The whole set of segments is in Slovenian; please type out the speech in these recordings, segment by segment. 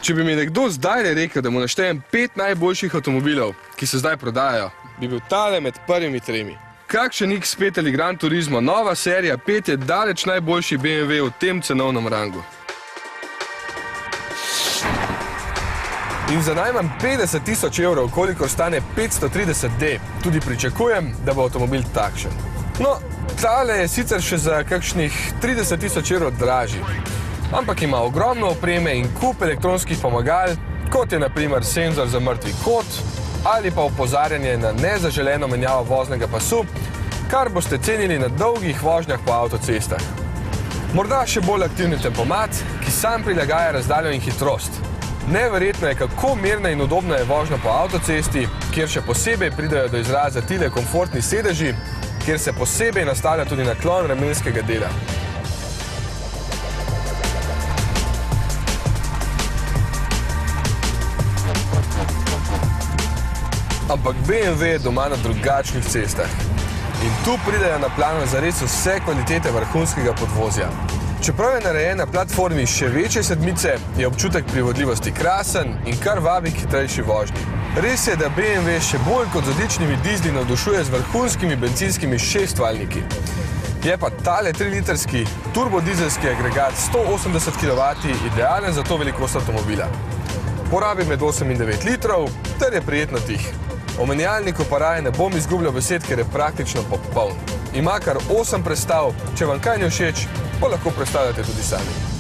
Če bi mi nekdo zdaj rekel, da mu naštejem 5 najboljših avtomobilov, ki se zdaj prodajajo, bi bil tale med prvimi 3. Kakšen X5 ali Gran Turismo, nova serija 5 je daleč najboljši BMW v tem cenovnem rangu. In za najmanj 50 000 evrov, kolikor stane 530D, tudi pričakujem, da bo avtomobil takšen. No, tale je sicer še za kakšnih 30 000 evrov dražji, ampak ima ogromno opreme in kup elektronskih pomagal, kot je na primer senzor za mrtvi kot ali pa opozarjanje na nezaželeno menjavo voznega pasu, kar boste cenili na dolgih vožnjah po avtocestah. Morda še bolj aktivni tempomat, ki sam prilagaja razdaljo in hitrost. Neverjetno je, kako mirna in udobna je vožnja po avtocesti, kjer še posebej pridejo do izraza tile komfortni sedeži, kjer se posebej nastavlja tudi naklon ramenskega dela. Ampak BMW je doma na drugačnih cestah. In tu pridejo na plano zares vse kvalitete vrhunskega podvozja. Čeprav je narejen na platformi še večje sedmice, je občutek privodljivosti krasen in kar vabi k hitrejši vožnji. Res je, da BMW še bolj kot z odličnimi dizli navdušuje z vrhunskimi bencinskimi 6-valjniki. Je pa tale 3-litrski turbodizelski agregat 180 kW idealen za to velikost avtomobila. Porabi med 8 in 9 litrov, ter je prijetno tih. O menjalniku pa raje ne bom izgubljal besed, ker je praktično popoln. Ima kar 8 prestav, če vam kaj ne všeč, pa lahko prestavljate tudi sami.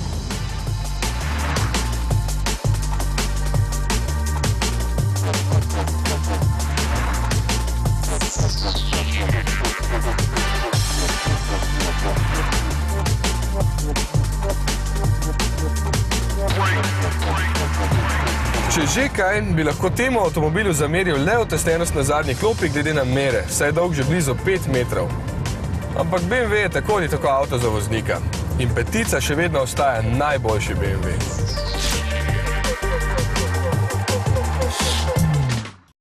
Če že kaj, bi lahko temu avtomobilu zameril le otesnenost na zadnji klopi glede na mere, saj je dolg že blizu 5 metrov. Ampak BMW je tako ali tako avto za voznika. In petica še vedno ostaja najboljši BMW.